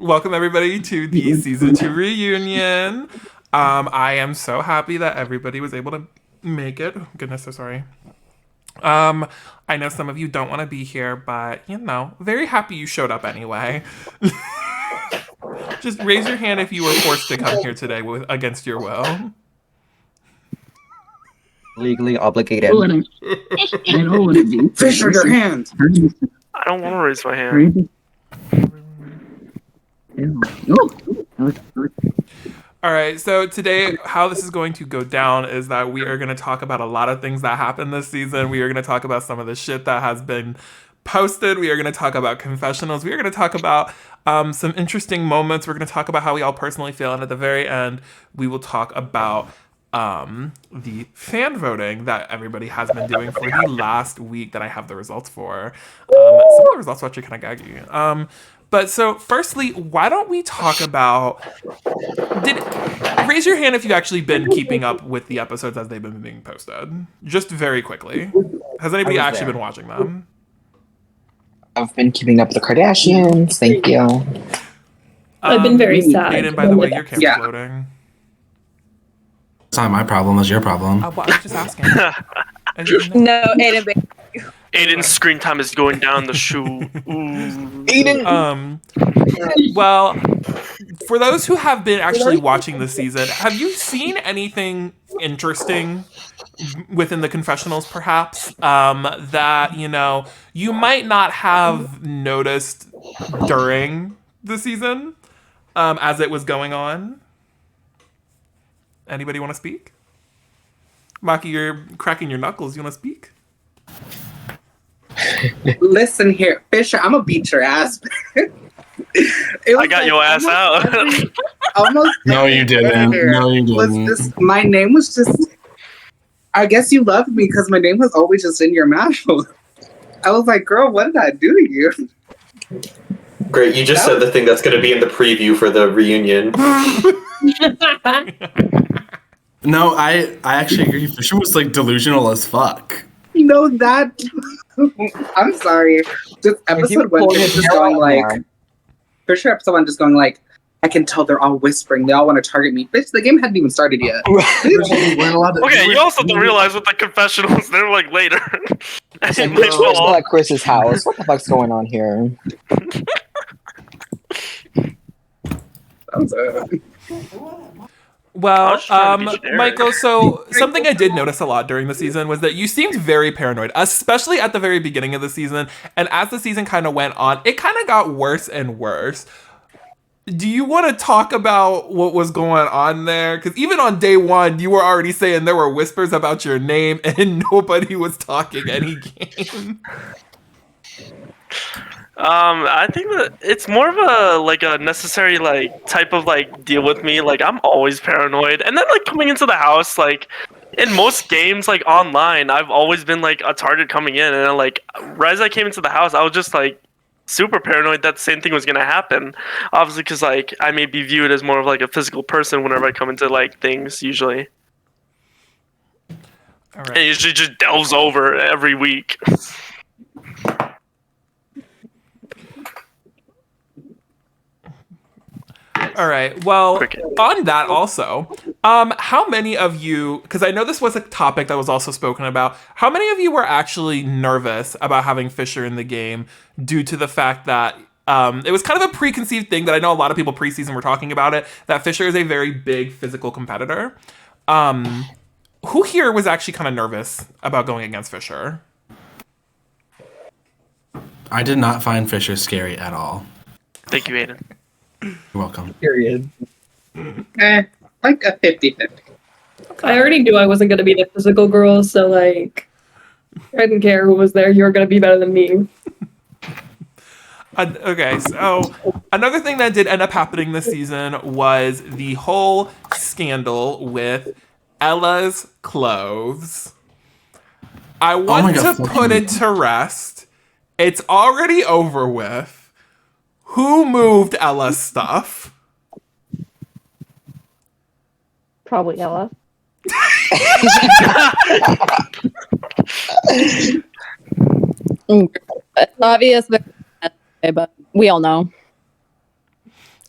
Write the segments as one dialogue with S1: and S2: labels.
S1: Welcome everybody to the season 2 reunion. I am so happy that everybody was able to make it. Oh, goodness, so sorry. I know some of you don't want to be here, but very happy you showed up anyway. Just raise your hand if you were forced to come here today against your will.
S2: Legally obligated.
S3: Fisher, your hand.
S4: I don't want to raise my hand.
S1: All right, so today, how this is going to go down is that we are going to talk about a lot of things that happened this season. We are going to talk about some of the shit that has been posted. We are going to talk about confessionals. We are going to talk about some interesting moments. We're going to talk about how we all personally feel. And at the very end, we will talk about the fan voting that everybody has been doing for the last week that I have the results for. Some of the results are actually kind of gaggy. But so, firstly, why don't we talk about... Raise your hand if you've actually been keeping up with the episodes as they've been being posted. Just very quickly. Has anybody actually been watching them?
S2: I've been keeping up with the Kardashians. Thank you.
S5: I've been very sad.
S1: Aidan, by the way, your camera's loading.
S3: It's not my problem, it's your problem.
S1: Well, I was just asking.
S5: No, Aidan,
S4: Aidan's screen time is going down the shoe. Ooh.
S2: Aidan!
S1: Well, for those who have been actually watching this season, have you seen anything interesting within the confessionals, perhaps, that, you might not have noticed during the season, as it was going on? Anybody want to speak? Maki, you're cracking your knuckles. You want to speak?
S6: Listen here, Fisher, I'm gonna beat your ass.
S4: I got your ass out.
S6: Almost.
S3: No, you didn't. No, you didn't.
S6: My name was just. I guess you loved me because my name was always just in your mouth. I was like, girl, what did I do to you?
S7: Great, you just said the thing that's going to be in the preview for the reunion.
S3: No, I actually agree. Fisher was delusional as fuck.
S6: You know that. I'm sorry. Just episode 1 just going Fisher episode 1 just going I can tell they're all whispering. They all want to target me. Bitch, the game hadn't even started yet.
S4: Okay, you also don't realize with the confessionals, they were later.
S2: It's at Chris's house. What the fuck's going on here?
S1: Well, Michael, so something I did notice a lot during the season was that you seemed very paranoid, especially at the very beginning of the season. And as the season kind of went on, it kind of got worse and worse. Do you want to talk about what was going on there? Because even on day 1, you were already saying there were whispers about your name and nobody was talking any game.
S4: I think that it's more of a necessary type of deal with me. I'm always paranoid, and then coming into the house, in most games online, I've always been a target coming in, and then, right as I came into the house, I was just super paranoid that the same thing was gonna happen. Obviously, because I may be viewed as more of a physical person whenever I come into things usually.
S1: All right.
S4: And it usually just delves over every week.
S1: All right. Well, on that also, how many of you, because I know this was a topic that was also spoken about, how many of you were actually nervous about having Fisher in the game due to the fact that it was kind of a preconceived thing that I know a lot of people preseason were talking about it, that Fisher is a very big physical competitor. Who here was actually kind of nervous about going against Fisher?
S3: I did not find Fisher scary at all.
S4: Thank you, Aidan.
S3: You're welcome.
S2: Period.
S6: A 50-50.
S5: I already knew I wasn't going to be the physical girl, so I didn't care who was there. You were going to be better than me.
S1: Okay, so another thing that did end up happening this season was the whole scandal with Ella's clothes. I want to put it to rest. It's already over with. Who moved Ella's stuff?
S8: Probably Ella. It's obvious, but we all know.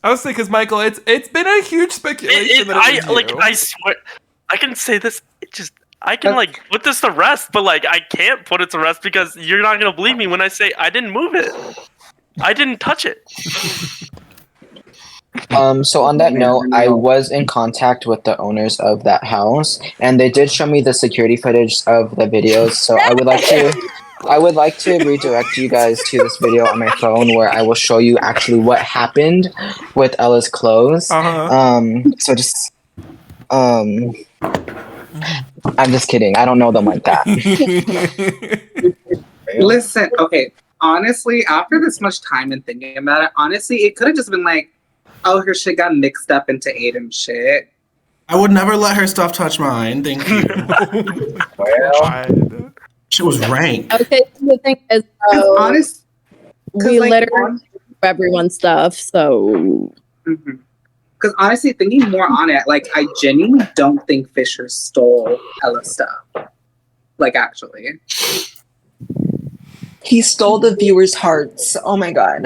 S1: I was saying, because Michael, it's been a huge speculation that it was you.
S4: I swear, I can say this. I can like put this to rest, but like I can't put it to rest because you're not gonna believe me when I say I didn't move it. I didn't touch it.
S2: So on that note, I was in contact with the owners of that house, and they did show me the security footage of the videos. So I would like to redirect you guys to this video on my phone where I will show you actually what happened with Ella's clothes. So just I'm just kidding. I don't know them like that.
S6: Listen, okay. Honestly, after this much time and thinking about it, honestly, it could have just been like, oh, her shit got mixed up into Aidan's shit.
S3: I would never let her stuff touch mine. Thank you.
S1: God.
S3: Shit was rank.
S9: Okay, so the thing is, we
S6: like,
S9: literally everyone's stuff, so.
S6: Because honestly, thinking more on it, like, I genuinely don't think Fisher stole Ella's stuff. Like, actually.
S2: He stole the viewers' hearts. Oh my god.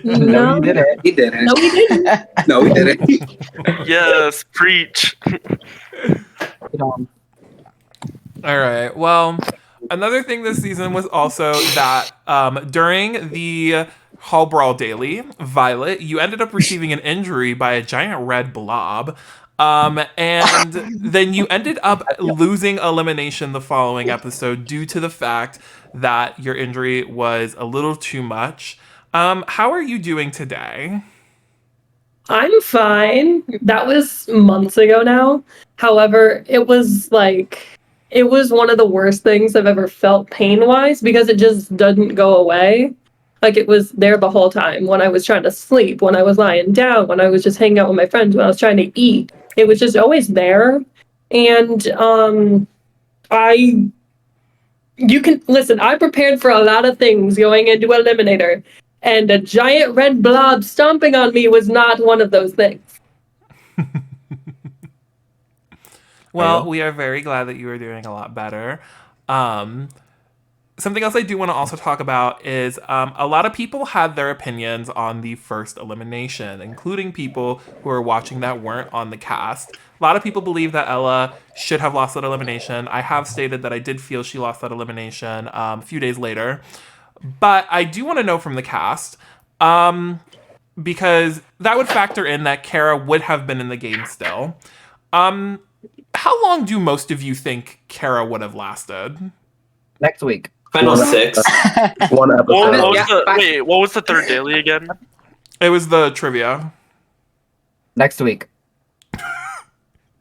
S6: No, he didn't. He didn't.
S5: No, he didn't.
S6: No, he didn't.
S4: Yes, preach.
S1: All right. Well, another thing this season was also that during the Hall Brawl Daily, Violet, you ended up receiving an injury by a giant red blob. And then you ended up losing elimination the following episode due to the fact that your injury was a little too much. How are you doing today?
S5: I'm fine. That was months ago now. However, it was one of the worst things I've ever felt pain-wise because it just didn't go away. Like, it was there the whole time. When I was trying to sleep, when I was lying down, when I was just hanging out with my friends, when I was trying to eat. It was just always there. And you can listen, I prepared for a lot of things going into Eliminator. And a giant red blob stomping on me was not one of those things.
S1: Well, we are very glad that you are doing a lot better. Something else I do want to also talk about is a lot of people had their opinions on the first elimination, including people who are watching that weren't on the cast. A lot of people believe that Ella should have lost that elimination. I have stated that I did feel she lost that elimination a few days later. But I do want to know from the cast, because that would factor in that Cara would have been in the game still. How long do most of you think Cara would have lasted?
S10: Next week.
S7: Final 6.
S10: One episode.
S4: What was the third daily again?
S1: It was the trivia.
S10: Next week.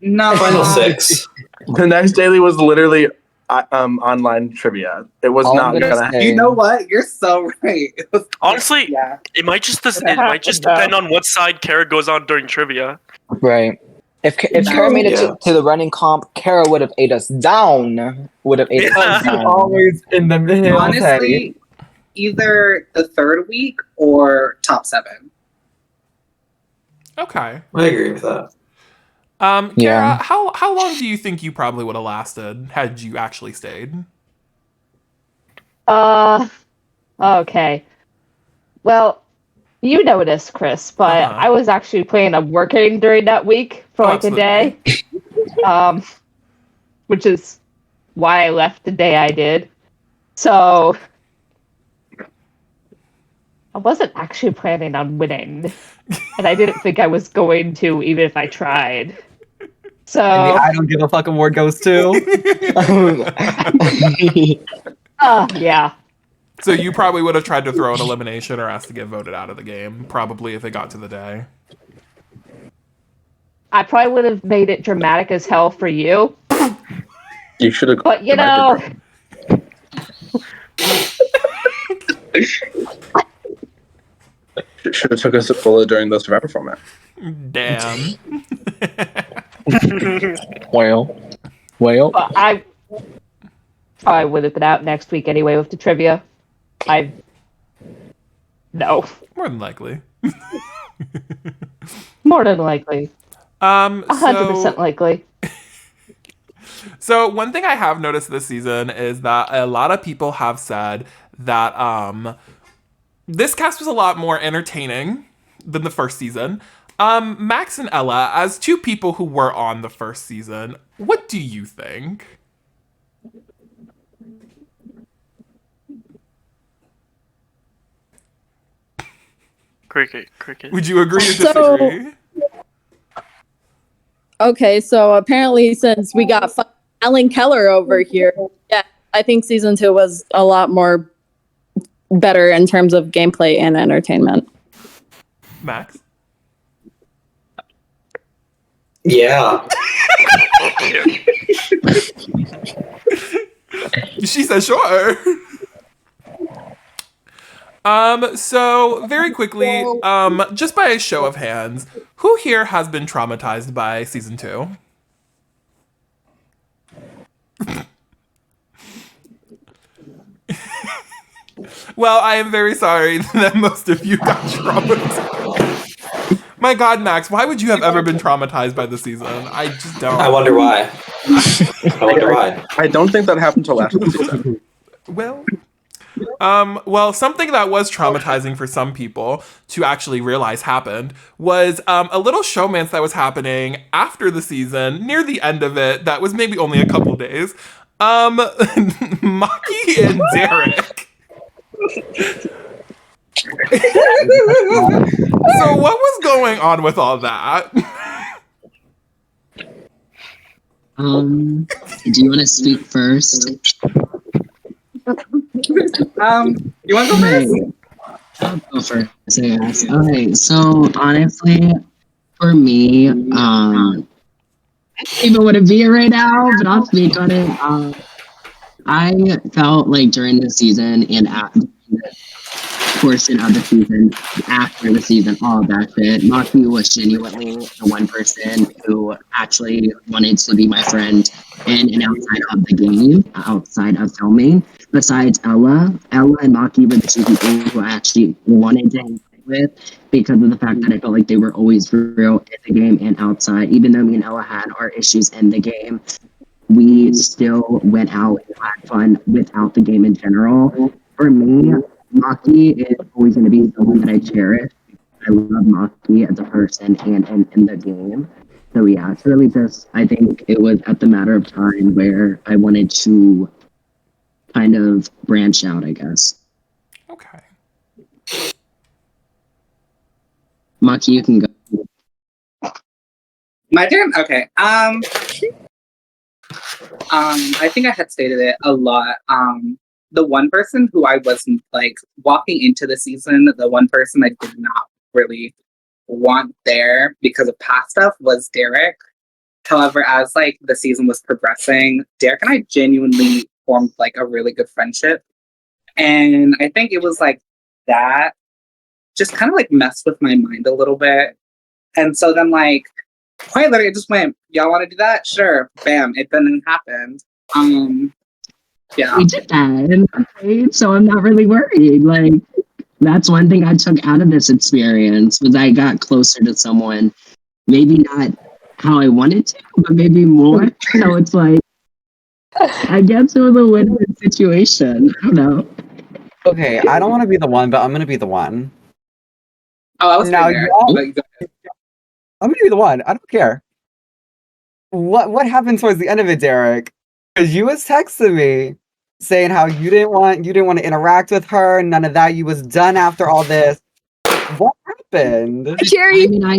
S6: No.
S7: Final 6.
S10: The next daily was literally online trivia. It was not gonna happen.
S6: You know what? You're so right.
S4: Honestly, it might just depend on what side Cara goes on during trivia.
S2: Right. If Cara made it to the running comp, Cara would have ate us down.
S10: Always in the middle.
S6: Honestly, either the third week or top 7.
S1: Okay.
S7: I agree with that.
S1: Cara, how long do you think you probably would have lasted had you actually stayed?
S8: Okay. Well, you noticed, Chris, but I was actually planning on working during that week for a day. Which is why I left the day I did. So I wasn't actually planning on winning. And I didn't think I was going to, even if I tried. So
S10: And the I don't give a fuck award goes to.
S8: Yeah.
S1: So you probably would have tried to throw an elimination or asked to get voted out of the game, probably if it got to the day.
S8: I probably would have made it dramatic as hell for you.
S10: You should have.
S8: But you know.
S10: Should have took us a bullet during the Survivor format.
S1: Damn.
S2: Well.
S8: But I would have been out next week anyway with the trivia. No.
S1: More than likely.
S8: More than likely. 100% likely.
S1: So one thing I have noticed this season is that a lot of people have said that this cast was a lot more entertaining than the first season. Max and Ella, as two people who were on the first season, what do you think?
S4: Cricket.
S1: Would you agree or disagree?
S9: Okay, so apparently since we got Ellen Keller over here, yeah, I think season 2 was a lot more better in terms of gameplay and entertainment.
S1: Max?
S7: Yeah.
S1: She said sure. So very quickly, just by a show of hands, who here has been traumatized by season 2? Well, I am very sorry that most of you got traumatized. My God, Max, why would you have ever been traumatized by the season? I just don't.
S7: I wonder why.
S10: I don't think that happened till after the season.
S1: Well, something that was traumatizing for some people to actually realize happened was a little showmance that was happening after the season, near the end of it, that was maybe only a couple days. Maki and Derek. So what was going on with all that?
S11: Do you want to speak first?
S6: You want to go first?
S11: I'll go first, I guess. Okay, so honestly, for me, I don't even want to be here right now, but I'll speak on it. I felt like during the season and at the portion of the season, after the season, all of that shit, Maki was genuinely the one person who actually wanted to be my friend in and outside of the game, outside of filming. Besides Ella and Maki were the two people who I actually wanted to hang out with because of the fact that I felt like they were always real in the game and outside. Even though me and Ella had our issues in the game, we still went out and had fun without the game in general. For me, Maki is always going to be someone that I cherish. I love Maki as a person and in the game. So yeah, it's really just, I think it was at the matter of time where I wanted to kind of branch out, I guess.
S1: Okay.
S11: Maki, you can go.
S6: My turn? Okay. I think I had stated it a lot. The one person who I wasn't like walking into the season, the one person I did not really want there because of past stuff was Derek. However, as like the season was progressing, Derek and I genuinely formed like a really good friendship. And I think it was like that just kind of like messed with my mind a little bit. And so then like quite literally, I just went, y'all want to do that? Sure. Bam. It then happened. Yeah.
S11: We did that, and so I'm not really worried. Like, that's one thing I took out of this experience was I got closer to someone. Maybe not how I wanted to, but maybe more. So it's like, I guess it was a win-win situation. I don't know.
S12: Okay, I don't want to be the one, but I'm gonna be the one.
S6: Oh, I was
S12: now.
S6: there.
S12: I'm gonna be the one. I don't care. What happened towards the end of it, Derek? Because you was texting me saying how you didn't want to interact with her. None of that. You was done after all this. What happened?
S11: I mean, I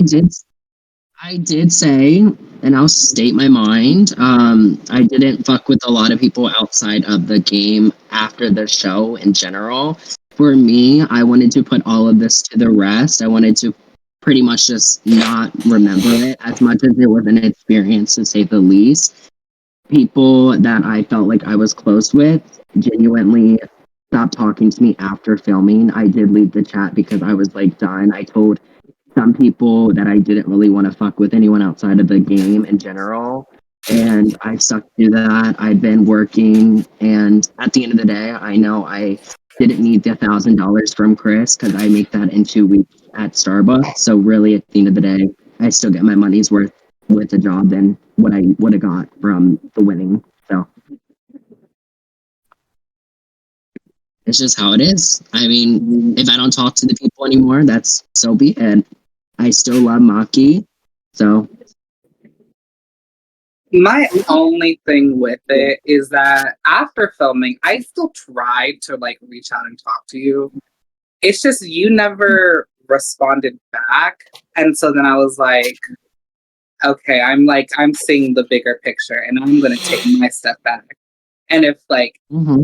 S11: did say, and I'll state my mind. I didn't fuck with a lot of people outside of the game after the show in general. For me, I wanted to put all of this to the rest. I wanted to pretty much just not remember it as much as it was an experience, to say the least. People that I felt like I was close with genuinely stopped talking to me after filming. I did leave the chat because I was like done. I told some people that I didn't really want to fuck with anyone outside of the game in general. And I stuck to that. I've been working, and at the end of the day, I know I didn't need the $1,000 from Chris because I make that in 2 weeks at Starbucks. So really, at the end of the day, I still get my money's worth with the job than what I would have got from the winning. So it's just how it is. I mean, if I don't talk to the people anymore, that's so be it. I still love Maki, so.
S6: My only thing with it is that after filming, I still tried to like reach out and talk to you. It's just you never responded back. And so then I was like, okay, I'm seeing the bigger picture and I'm gonna take my step back. And if like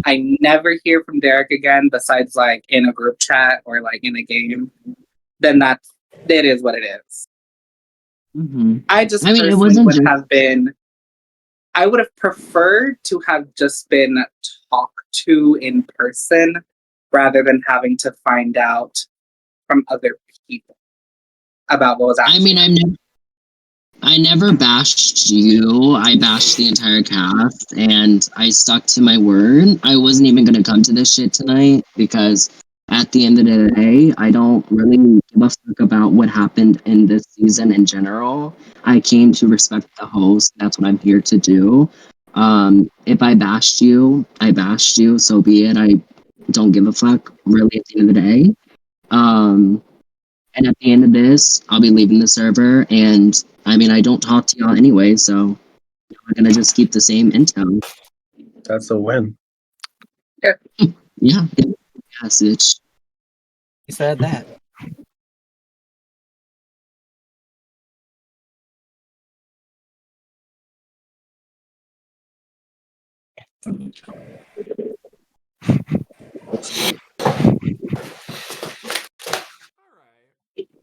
S6: I never hear from Derek again besides like in a group chat or like in a game, then that is what it is. I just personally would have been I would have preferred to have just been talked to in person rather than having to find out from other people about what was actually.
S11: I mean, I never bashed you. I bashed the entire cast, and I stuck to my word. I wasn't even gonna come to this shit tonight because at the end of the day, I don't really give a fuck about what happened in this season in general. I came to respect the host. That's what I'm here to do. If I bashed you, I bashed you. So be it. I don't give a fuck. Really, at the end of the day. And at the end of this, I'll be leaving the server. And I mean, I don't talk to y'all anyway, so we're gonna just keep the same intel.
S10: That's a win.
S11: Yeah. Message.
S12: You said that.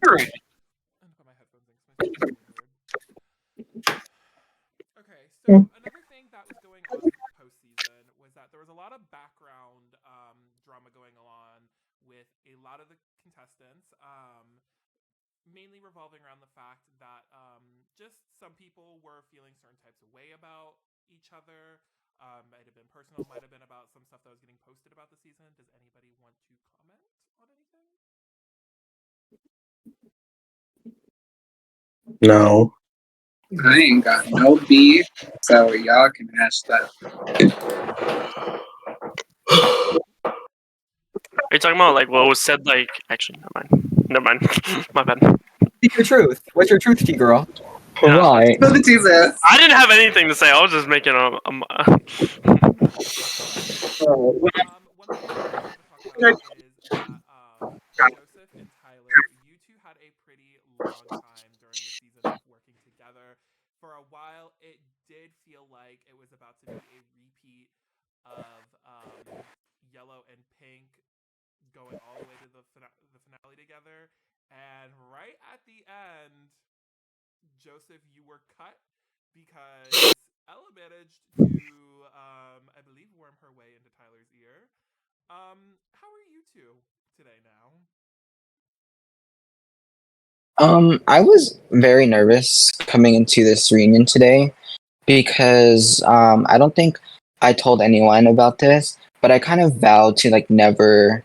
S1: Alright. Okay, so another thing that was going on postseason was that there was a lot of background drama going on with a lot of the contestants, mainly revolving around the fact that just some people were feeling certain types of way about each other. Might have been personal, might have been about some stuff that was getting posted about the season. Does anybody want to comment on anything?
S10: No.
S6: I ain't got no beef, so y'all can hash that.
S4: Are you talking about like what was said? Like, actually, never mind. My bad.
S12: Speak your truth. What's your truth, T-girl?
S2: Right.
S6: Spill the Jesus.
S4: I didn't have anything to say. I was just making a
S1: One thing I want to talk about is that Joseph and Tyler, you two had a pretty long time during the season of working together. For a while, it did feel like it was about to be a repeat of Yellow and Pink going all the way to the finale together. And right at the end, Joseph, you were cut because Ella managed to, I believe, worm her way into Tyler's ear. How are you two today now?
S2: I was very nervous coming into this reunion today because I don't think I told anyone about this, but I kind of vowed to like never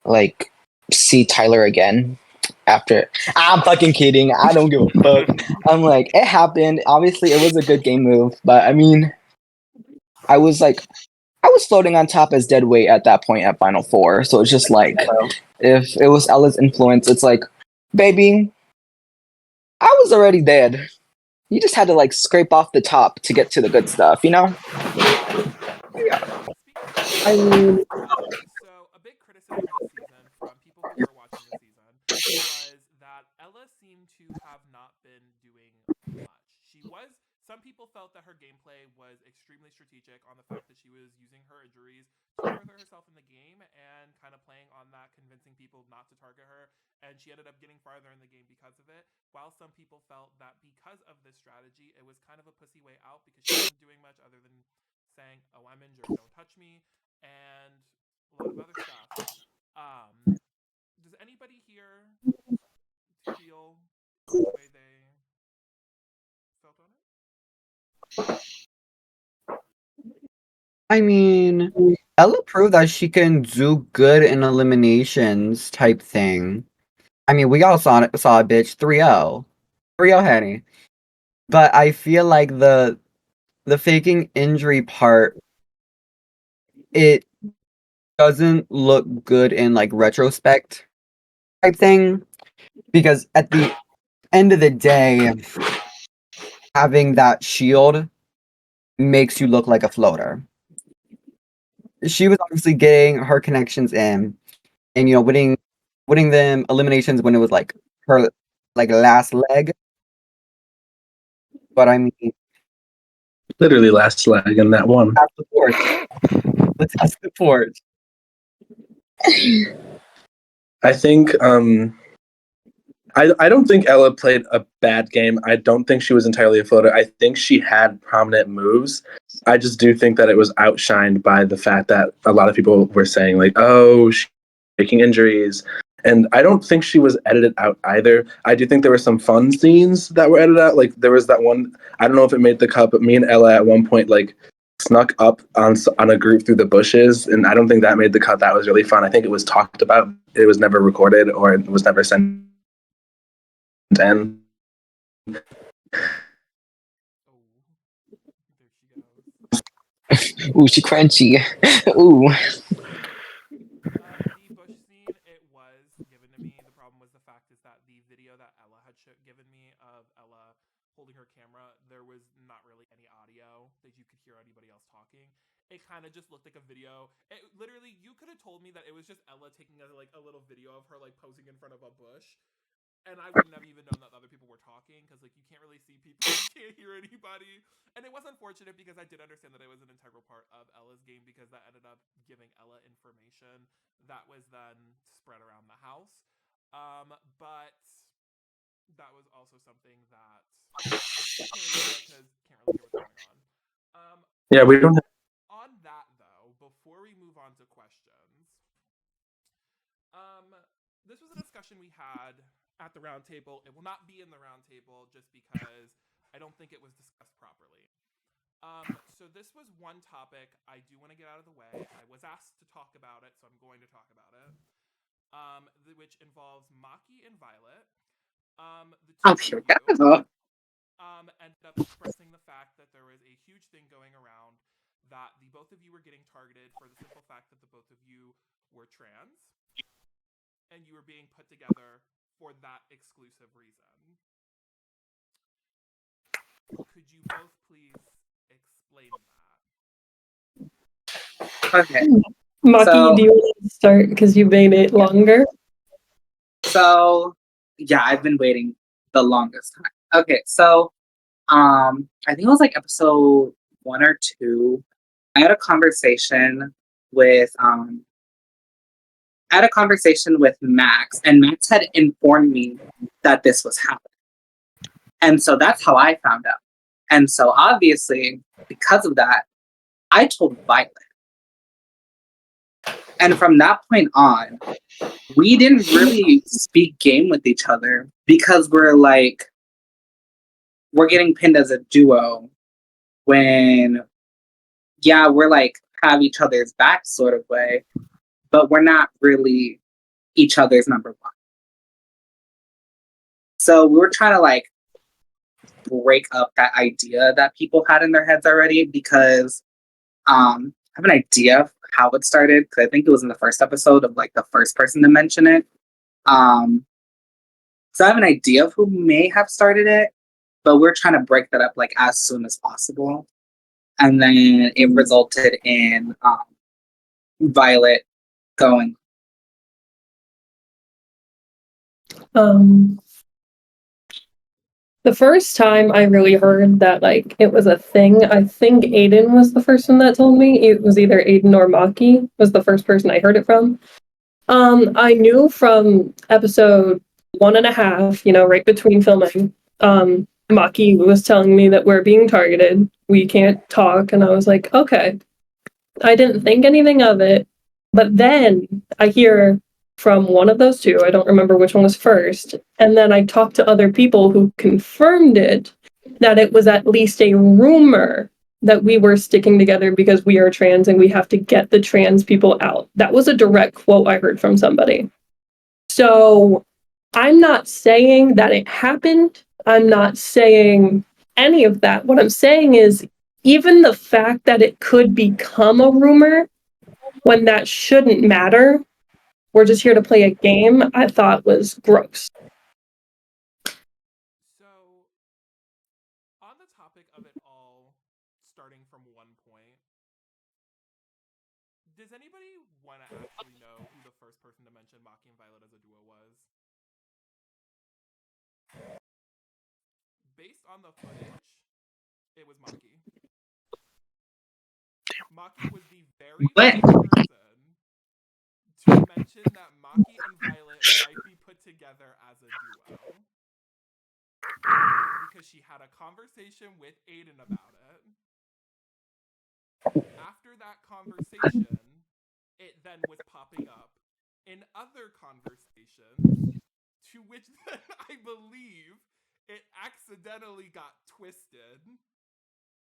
S2: like see Tyler again after. I'm fucking kidding. I don't give a fuck. I'm like, it happened. Obviously, it was a good game move, but I mean, I was floating on top as dead weight at that point at Final Four. So it's just like, if it was Ella's influence, it's like, baby, I was already dead. You just had to like scrape off the top to get to the good stuff, you know?
S1: I mean, so a big criticism this season from people who were watching the season was that Ella seemed to have not been doing much. Some people felt that her gameplay was extremely strategic on the fact that she was using her injuries to further herself in the game and kind of playing on that, convincing people not to target her, and she ended up getting farther in the game because of it, while some people felt that because of this strategy, it was kind of a pussy way out because she wasn't doing much other than saying, oh, I'm injured, don't touch me, and a lot of other stuff. Does anybody here feel the way they felt on it?
S12: I mean, Ella proved that she can do good in eliminations type thing. I mean, we all saw a bitch 3-0. 3-0 Henny. But I feel like the faking injury part, it doesn't look good in like retrospect type thing, because at the end of the day, having that shield makes you look like a floater. She was obviously getting her connections in, and winning them eliminations when it was like her like last leg. But I mean,
S10: literally last leg in that one.
S12: Test the porch. Let's test the porch.
S10: I think I don't think Ella played a bad game. I don't think she was entirely a floater. I think she had prominent moves. I just do think that it was outshined by the fact that a lot of people were saying like, "Oh, she's taking injuries," and I don't think she was edited out either. I do think there were some fun scenes that were edited out. Like there was that one. I don't know if it made the cut, but me and Ella at one point like snuck up on a group through the bushes, and I don't think that made the cut. That was really fun. I think it was talked about. It was never recorded or it was never sent in.
S2: Ooh, she crunchy. Ooh.
S1: The bush scene, it was given to me. The problem was the fact is that the video that Ella had given me of Ella holding her camera, there was not really any audio that you could hear anybody else talking. It kind of just looked like a video. It literally, you could have told me that it was just Ella taking a little video of her like posing in front of a bush. And I wouldn't have even known that other people were talking because like you can't really see people, you can't hear anybody. And it was unfortunate because I did understand that it was an integral part of Ella's game because that ended up giving Ella information that was then spread around the house. But that was also something that can't really hear what's going on.
S10: Yeah, we don't.
S1: On that though, before we move on to questions, this was a discussion we had at the round table. It will not be in the round table just because I don't think it was discussed properly. So this was one topic I do want to get out of the way. I was asked to talk about it, so I'm going to talk about it. Which involves Maki and Violet. The two of you ended up expressing the fact that there was a huge thing going around that the both of you were getting targeted for the simple fact that the both of you were trans. And you were being put together for that exclusive reason. Could you both please explain that?
S6: Okay.
S5: Maki, do you want to start because you made it longer?
S6: So, yeah, I've been waiting the longest time. Okay, so, I think it was like episode 1 or 2. I had a conversation with Max, and Max had informed me that this was happening. And so that's how I found out. And so obviously, because of that, I told Violet. And from that point on, we didn't really speak game with each other because we're getting pinned as a duo when, yeah, we're like have each other's back sort of way, but we're not really each other's number one. So we were trying to like break up that idea that people had in their heads already because I have an idea of how it started because I think it was in the first episode of like the first person to mention it. So I have an idea of who may have started it, but we're trying to break that up like as soon as possible. And then it resulted in Violet going.
S5: The first time I really heard that like it was a thing, I think Aidan was the first one that told me. It was either Aidan or Maki was the first person I heard it from. I knew from episode 1.5, right between filming, Maki was telling me that we're being targeted. We can't talk, and I was like, okay. I didn't think anything of it, but then I hear from one of those two, I don't remember which one was first, and then I talked to other people who confirmed it, that it was at least a rumor that we were sticking together because we are trans and we have to get the trans people out. That was a direct quote I heard from somebody. So I'm not saying that it happened. I'm not saying any of that. What I'm saying is even the fact that it could become a rumor when that shouldn't matter. We're just here to play a game, I thought was gross.
S1: So, on the topic of it all, starting from one point, does anybody want to actually know who the first person to mention Maki and Violet as a duo was? Based on the footage, it was Maki. Maki was the very first person to mention that Maki and Violet might be put together as a duo. Because she had a conversation with Aidan about it. After that conversation, it then was popping up in other conversations, to which then I believe it accidentally got twisted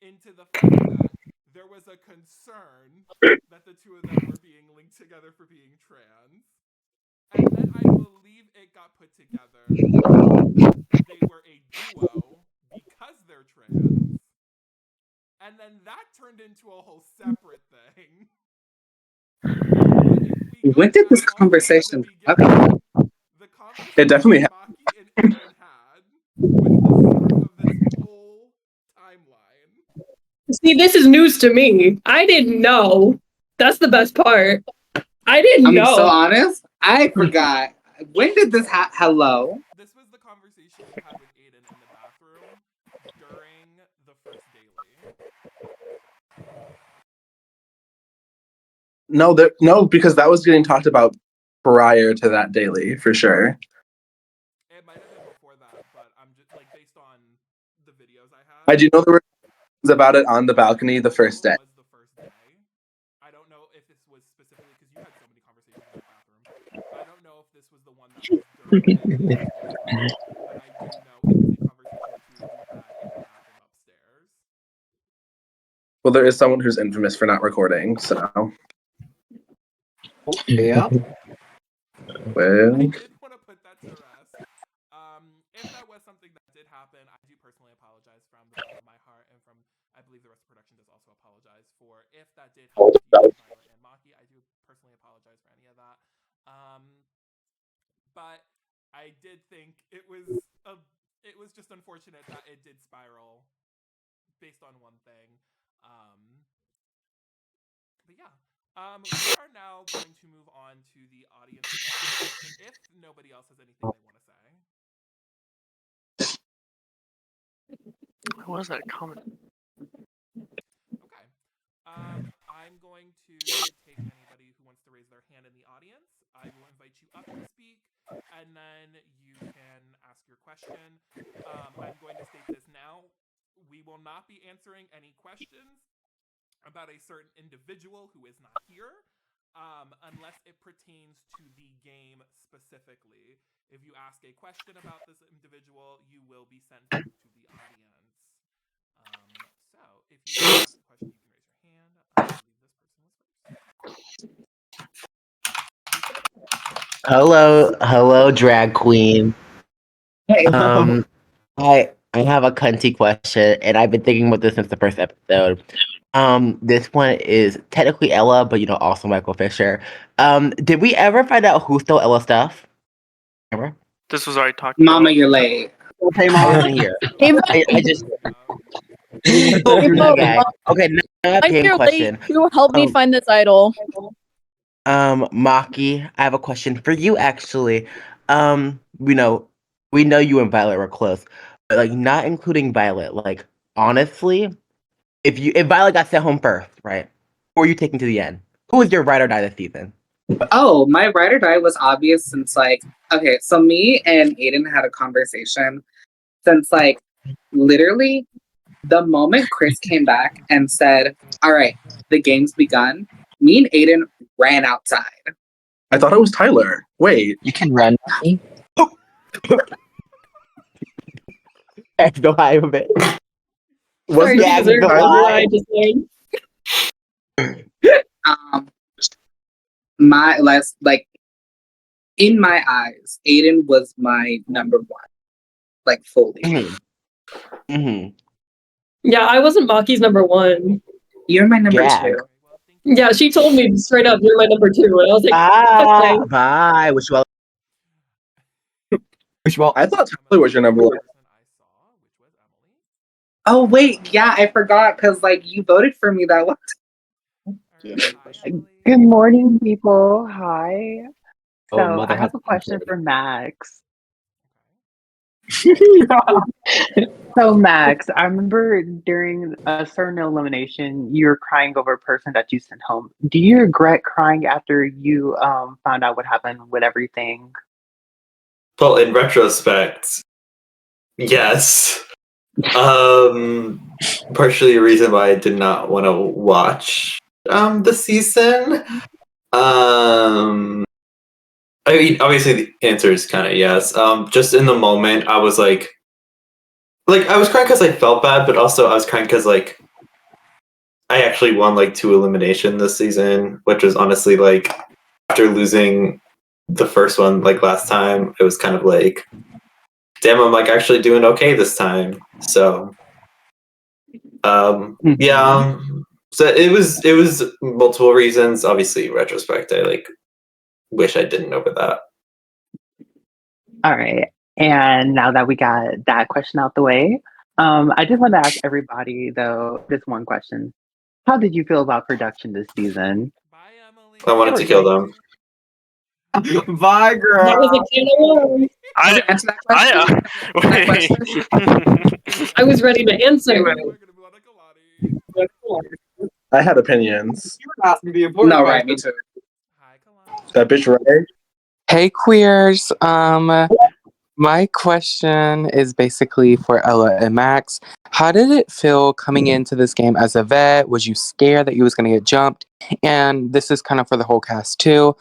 S1: into the fact that there was a concern that the two of them were being linked together for being trans. And then I believe it got put together that they were a duo because they're trans. And then that turned into a whole separate thing.
S6: When did this conversation happen?
S1: The conversation
S10: It definitely happened.
S1: Maki and Aidan had was the start of this whole timeline.
S5: See, this is news to me. I didn't know. That's the best part. I didn't know.
S6: I'm so honest. I forgot. When did this hello?
S1: This was the conversation you had with Aidan in the bathroom during the first daily.
S10: No, because that was getting talked about prior to that daily, for sure.
S1: It might have been before that, but I'm just like based on the videos I have.
S10: I do know there were about it on the balcony the first day.
S1: Was the first day. I don't know if this was specifically because you had so many conversations in the bathroom. I don't know if this was the one that was during the but I do know it was a conversation the two of you had in the bathroom upstairs.
S10: Well, there is someone who's infamous for not recording, so.
S12: Yeah.
S10: Well.
S1: I did want to put that to rest. If that was something that did happen, I do personally apologize from the bottom of my heart, and from I believe the rest of production does also apologize for if that did happen to you, Violet and Maki. I do personally apologize for any of that. But I did think it was just unfortunate that it did spiral based on one thing. But yeah. We are now going to move on to the audience question if nobody else has anything they want to say.
S4: What was that comment?
S1: Okay. I'm going to take anybody who wants to raise their hand in the audience. I will invite you up to speak, and then you can ask your question. I'm going to state this now. We will not be answering any questions about a certain individual who is not here, unless it pertains to the game specifically. If you ask a question about this individual, you will be sent to the audience. So, if you want to ask a question, you can raise your hand. I believe this person was first.
S13: Hello, drag queen.
S6: Hey.
S13: I have a cunty question, and I've been thinking about this since the first episode. This one is technically Ella, but also Michael Fisher. Did we ever find out who stole Ella's stuff? Ever?
S4: This was already talked
S6: Mama,
S4: about.
S6: you're late.
S12: Hey,
S13: I
S12: Mom.
S13: wasn't here.
S9: Hey,
S13: I just.
S9: Hey,
S13: Okay.
S9: Mom.
S13: Okay. Now I have a
S9: Like
S13: game
S9: you're
S13: question.
S9: late. Who helped me find this idol?
S13: Maki, I have a question for you. Actually, we know you and Violet were close, but like not including Violet. Like honestly, if Violet got sent home first, right? Who are you taking to the end? Who was your ride or die this season?
S6: Oh, my ride or die was obvious since okay, so me and Aidan had a conversation since literally the moment Chris came back and said, "All right, the game's begun," me and Aidan ran outside.
S10: I thought it was Tyler. Wait.
S2: You can run.
S13: Heck, the high of it.
S5: Sorry,
S13: Yeah,
S5: these are
S13: the
S5: girls who I
S13: lie.
S5: just learned.
S6: My last in my eyes, Aidan was my number one, fully.
S13: Mm-hmm.
S5: Yeah, I wasn't Maki's number one.
S6: You're my number
S13: Yeah.
S6: two.
S1: Well, thank
S5: Yeah, she told me straight up, "You're my number 2," and I was like,
S13: Bye.
S5: "Okay."
S13: Bye. Wish you all.
S10: I thought Tyler was your number 1.
S6: Oh wait, yeah, I forgot because like you voted for me that one.
S14: Good morning, people. Hi.
S12: Oh,
S14: So
S12: mother
S14: I have
S12: has
S14: a question for Max.
S12: Yeah.
S14: So Max, I remember during a certain elimination, you were crying over a person that you sent home. Do you regret crying after you found out what happened with everything?
S7: Well, in retrospect, yes. Partially a reason why I did not want to watch the season. I mean, obviously the answer is kind of yes. Just in the moment, I was like I was crying because I felt bad, but also I was crying because like I actually won like 2 elimination this season, which was honestly like after losing the first one like last time, it was kind of like, damn, I'm like actually doing okay this time. So, yeah. So it was multiple reasons. Obviously, in retrospect, I like wish I didn't over that.
S14: All right. And now that we got that question out the way, I just want to ask everybody though this one question. How did you feel about production this season?
S7: I wanted to kill them.
S12: Bye, girl.
S5: That was a can of worms.
S6: Answer that question.
S5: I was ready to answer.
S10: I had opinions.
S12: You were asking the important
S6: No, right, me
S12: question.
S6: too.
S10: That bitch right?
S15: Hey queers. My question is basically for Ella and Max. How did it feel coming into this game as a vet? Was you scared that you was gonna get jumped? And this is kind of for the whole cast too.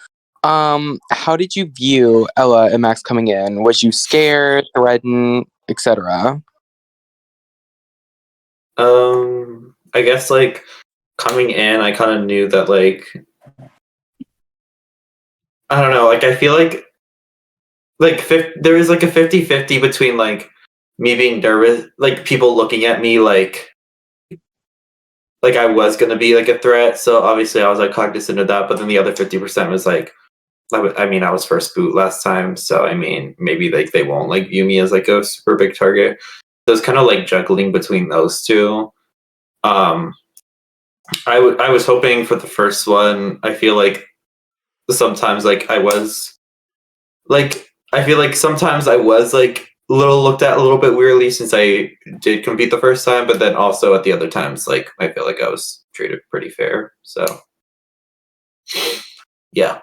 S15: How did you view Ella and Max coming in? Was you scared, threatened, etc.?
S7: I guess like coming in, I kind of knew that like I don't know, like I feel like there is like a 50-50 between like me being nervous, like people looking at me like I was gonna be like a threat. So obviously I was like cognizant of that, but then the other 50% was like I mean, I was first boot last time, so I mean, maybe like they won't like view me as like a super big target. So it's kind of like juggling between those two. I was hoping for the first one. I feel like sometimes like I feel like sometimes I was like a little looked at a little bit weirdly since I did compete the first time, but then also at the other times like I feel like I was treated pretty fair. So yeah.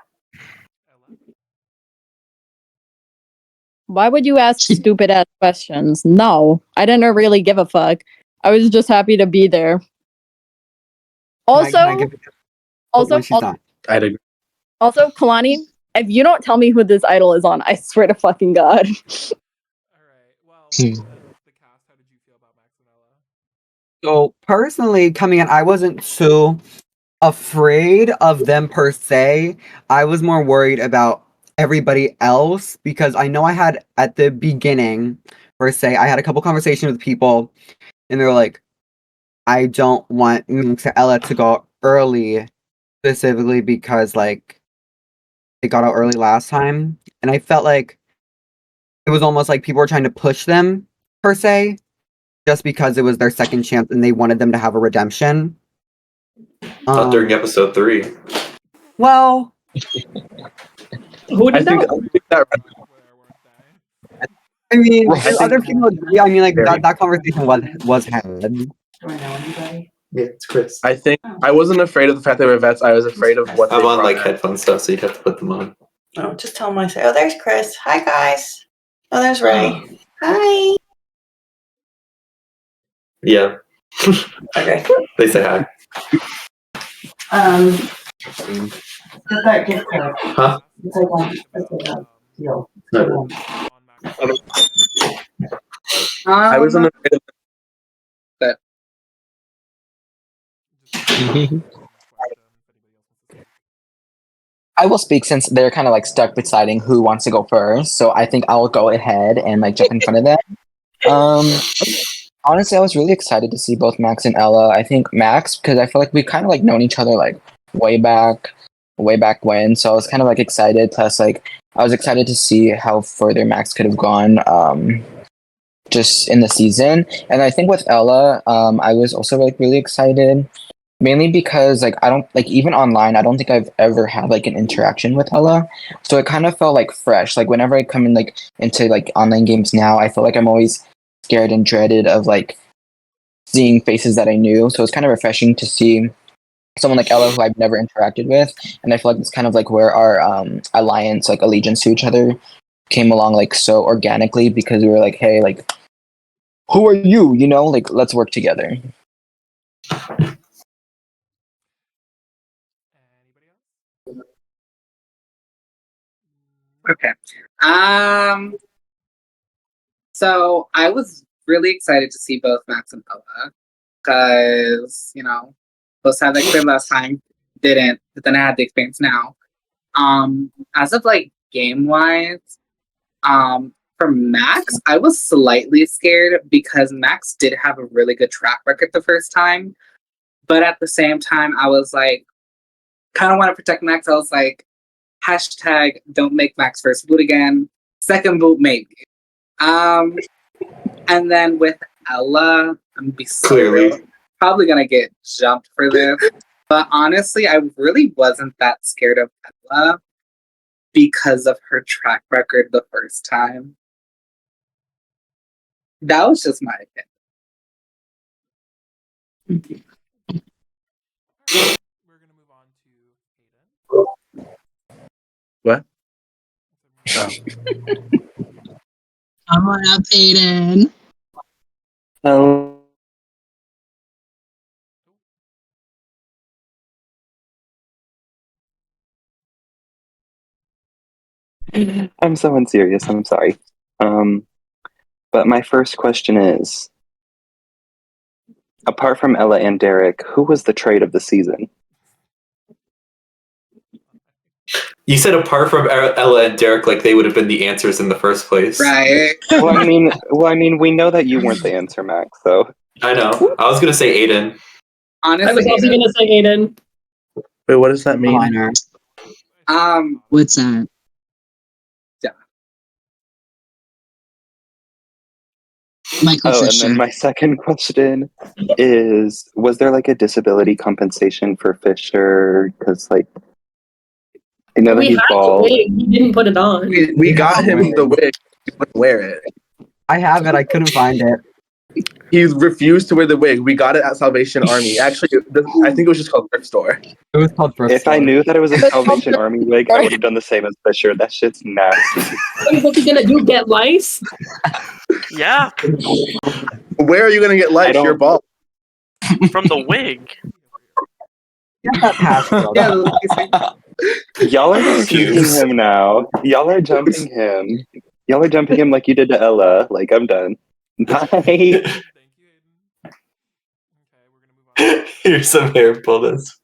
S9: Why would you ask stupid ass questions? No, I didn't really give a fuck. I was just happy to be there. Also,
S12: Can I give it when she's done.
S10: I'd agree.
S9: Also, Kalani, if you don't tell me who this idol is on, I swear to fucking God.
S12: So personally, coming in, I wasn't so afraid of them per se. I was more worried about everybody else because I know I had at the beginning, per se, I had a couple conversations with people, and they were like, "I don't want Ella to go early, specifically because like they got out early last time," and I felt like it was almost like people were trying to push them per se, just because it was their second chance and they wanted them to have a redemption.
S7: Not during episode 3.
S12: Well,
S5: who did
S10: that?
S12: I mean,
S10: I think-
S12: other people agree. I mean, like that conversation was had.
S7: Yeah, it's Chris.
S10: I think I wasn't afraid of the fact they were vets. I was afraid of what
S7: I'm
S10: they
S7: on
S10: brought
S7: like
S10: out.
S7: headphone stuff, so you'd have to put them on.
S16: Oh, just tell them I say, oh, there's Chris. Hi, guys. Oh, there's Ray. Hi.
S7: Yeah.
S16: Okay.
S7: They say hi.
S16: Get that gift card.
S7: Huh?
S16: It's like a deal.
S7: No.
S10: I wasn't afraid of that.
S2: I will speak since they're kind of like stuck deciding who wants to go first. So I think I'll go ahead and like jump in front of them. Honestly, I was really excited to see both Max and Ella. I think Max, because I feel like we've kind of like known each other like way back when. So I was kind of like excited. Plus, like I was excited to see how further Max could have gone. Just in the season, and I think with Ella, I was also like really excited, mainly because like I don't like even online. I don't think I've ever had like an interaction with Ella, so it kind of felt like fresh. Like whenever I come in like into like online games now, I feel like I'm always scared and dreaded of like seeing faces that I knew. So it's kind of refreshing to see someone like Ella who I've never interacted with, and I feel like it's kind of like where our alliance, like allegiance to each other, came along like so organically because we were like, hey, like who are you? You know, like let's work together.
S6: Okay. So I was really excited to see both Max and Ella because both had the experience last time, didn't, but then I had the experience now. As of like game wise, for Max, I was slightly scared because Max did have a really good track record the first time, but at the same time, I was like, kind of want to protect Max. I was like, hashtag don't make Max first boot again. Second boot, maybe. And then with Ella, I'm gonna be so real. Probably gonna get jumped for this. But honestly, I really wasn't that scared of Ella because of her track record the first time. That was just my opinion.
S10: What?
S11: Come on up, Aidan.
S17: I'm so unserious. I'm sorry. But my first question is, apart from Ella and Derek, who was the trade of the season?
S7: You said apart from Ella and Derek, like they would have been the answers in the first place.
S6: Right.
S17: Well, I mean, we know that you weren't the answer, Max. So
S7: I know. I was gonna say Aidan.
S6: Honestly,
S5: I was also gonna say Aidan.
S10: Wait, what does that mean?
S11: What's that?
S6: Yeah.
S11: Michael
S17: and
S11: Fisher.
S17: then my second question is: was there like a disability compensation for Fisher? Because like I know that
S5: We
S17: he's
S5: had the
S17: bald.
S5: wig. He didn't put it on.
S10: We got him the wig. He wouldn't wear it.
S12: I have it. I couldn't find it.
S10: He refused to wear the wig. We got it at Salvation Army. Actually, I think it was just called Thrift Store.
S12: It was called Thrift
S17: If I knew that it was a Salvation Army wig, I would have done the same as Fisher. That shit's nasty.
S5: What's he gonna do? Get lice?
S4: Yeah,
S10: Where are you gonna get lice? You're bald.
S4: from the wig.
S17: Y'all are jumping him now. Y'all are jumping him. Y'all are jumping him like you did to Ella. Like, I'm done. Bye.
S7: Here's some hair pullers.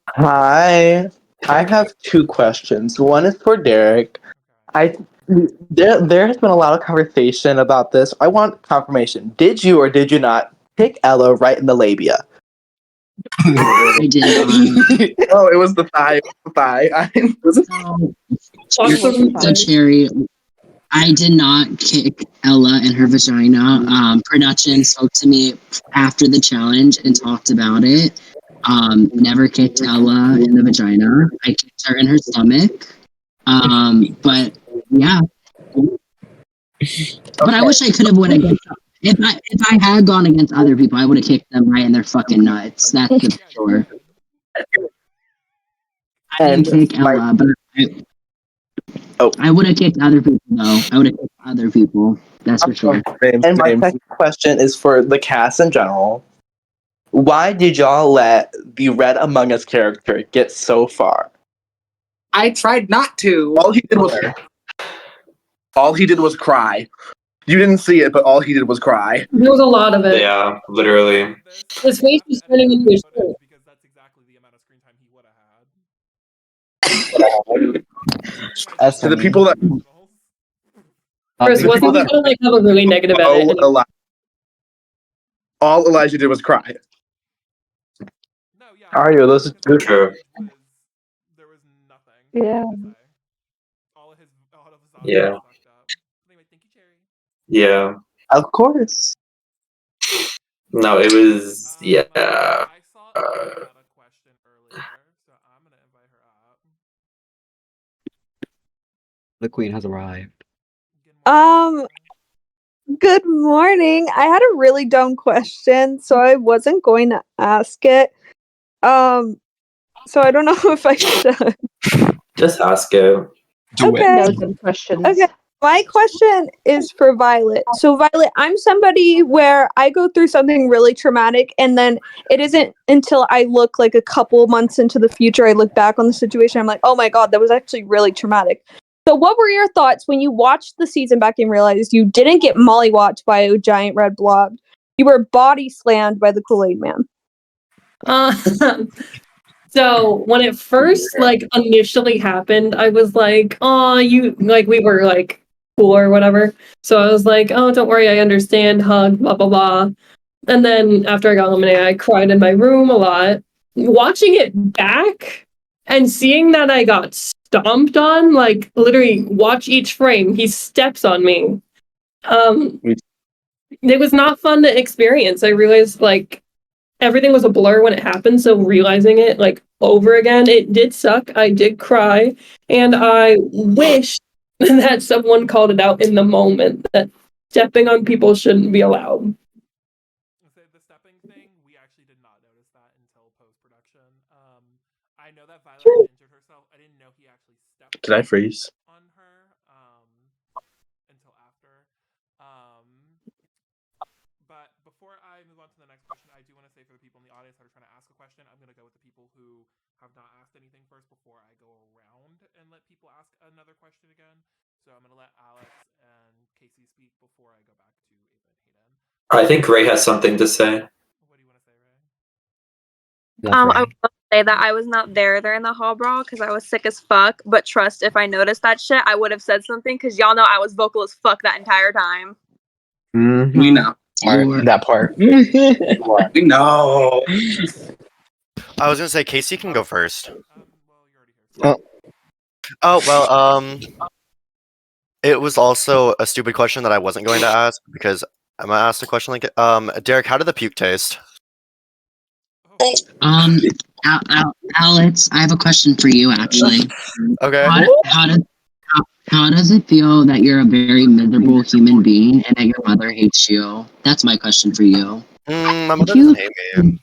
S3: Hi. I have two questions. One is for Derek. There has been a lot of conversation about this. I want confirmation. Did you or did you not pick Ella right in the labia?
S11: I did not.
S10: Oh, it was the thigh.
S11: So, Cherry, I did not kick Ella in her vagina. Production spoke to me after the challenge and talked about it. Never kicked Ella in the vagina. I kicked her in her stomach. But yeah. But I wish I could have won against. If I had gone against other people, I would have kicked them right in their fucking nuts. That's for sure. I didn't kick Ella, but I would have kicked other people though. I would have kicked other people. That's for sure.
S3: And my second question is for the cast in general. Why did y'all let the Red Among Us character get so far?
S6: I tried not to.
S10: All he did was cry. You didn't see it, but all he did was cry.
S5: There was a lot of it.
S7: Yeah, literally.
S5: His face was turning into his shirt.
S10: To the people that
S5: Chris,
S10: The
S5: wasn't
S10: people
S5: he
S10: that
S5: gonna like have a really negative edit? And
S10: all Elijah did was cry.
S3: Ario, this is true.
S8: Yeah.
S7: Yeah. Yeah.
S3: Of course.
S7: No, it was yeah.
S12: The queen has arrived.
S18: Good morning. I had a really dumb question, so I wasn't going to ask it. So I don't know if I should.
S7: Just ask it.
S18: Okay.
S8: No dumb questions.
S18: Okay. My question is for Violet. So Violet, I'm somebody where I go through something really traumatic and then it isn't until I look like a couple months into the future I look back on the situation, I'm like, "Oh my god, that was actually really traumatic." So what were your thoughts when you watched the season back and realized you didn't get mollywatched by a giant red blob? You were body slammed by the Kool-Aid Man.
S5: So when it first like initially happened, I was like, "Oh, you like we were like cool or whatever." So I was like, "Oh, don't worry, I understand." Hug, blah blah blah. And then after I got eliminated, I cried in my room a lot. Watching it back and seeing that I got stomped on, like literally watch each frame, he steps on me. It was not fun to experience. I realized like everything was a blur when it happened, so realizing it like over again, it did suck. I did cry, and I wish that someone called it out in the moment that stepping on people shouldn't be allowed.
S10: Did I freeze?
S7: I think Ray has something to say.
S19: I was gonna say that I was not there during the hall brawl because I was sick as fuck. But trust, if I noticed that shit, I would have said something because y'all know I was vocal as fuck that entire time.
S6: We know.
S2: That part.
S6: We know.
S20: I was gonna say Casey can go first.
S2: Oh.
S20: Oh well, it was also a stupid question that I wasn't going to ask because I'm gonna ask a question like it. Derek, how did the puke taste?
S11: Alex, I have a question for you actually.
S20: Okay.
S11: How does it feel that you're a very miserable human being and that your mother hates you? That's my question for you.
S20: My mother doesn't hate me.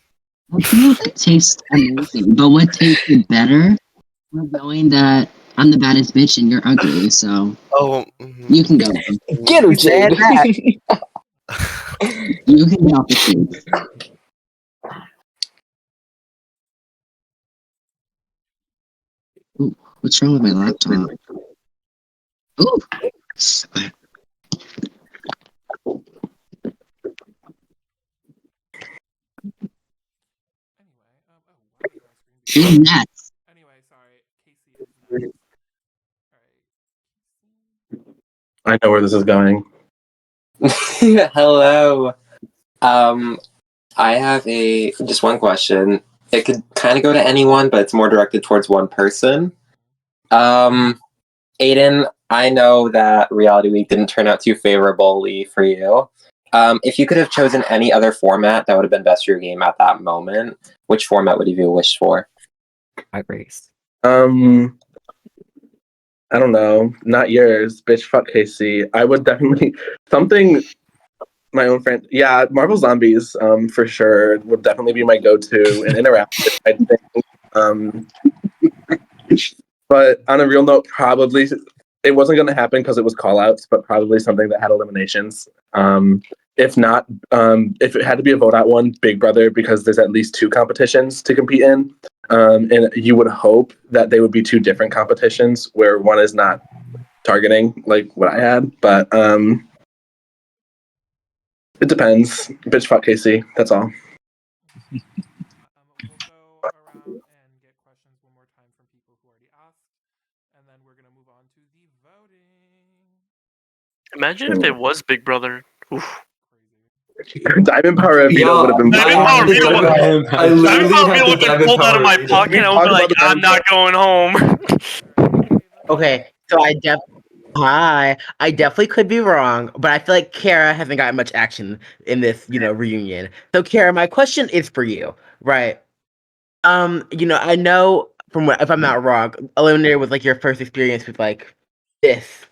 S11: It tastes amazing, but what tasted better was knowing that I'm the baddest bitch and you're ugly. So you can go.
S2: Get her, Jade.
S11: You can get off the stage. Ooh, what's wrong with my laptop? Ooh. Who's next?
S10: I know where this is going.
S21: Hello. I have just one question. It could kind of go to anyone, but it's more directed towards one person. Aidan, I know that Reality Week didn't turn out too favorably for you. If you could have chosen any other format that would have been best for your game at that moment, which format would you have wished for?
S12: I race.
S10: I don't know. Not yours, bitch. Fuck Casey. I would definitely something. My own friend, yeah, Marvel Zombies, for sure, would definitely be my go-to and interactive. I think. But on a real note, probably it wasn't going to happen because it was call-outs, but probably something that had eliminations. If not, if it had to be a vote-out one, Big Brother, because there's at least 2 competitions to compete in, and you would hope that they would be 2 different competitions where one is not targeting like what I had, but it depends. Bitch, fuck Casey. That's all.
S4: Imagine if it was Big Brother. Oof.
S10: Diamond Power Vito would have been.
S4: Diamond Power Vito would have been pulled out of my pocket and I would be like, I'm not going home.
S13: Okay, so I definitely could be wrong, but I feel like Cara hasn't gotten much action in this, reunion. So Cara, my question is for you, right? I know if I'm not wrong, Eliminator was like your first experience with like this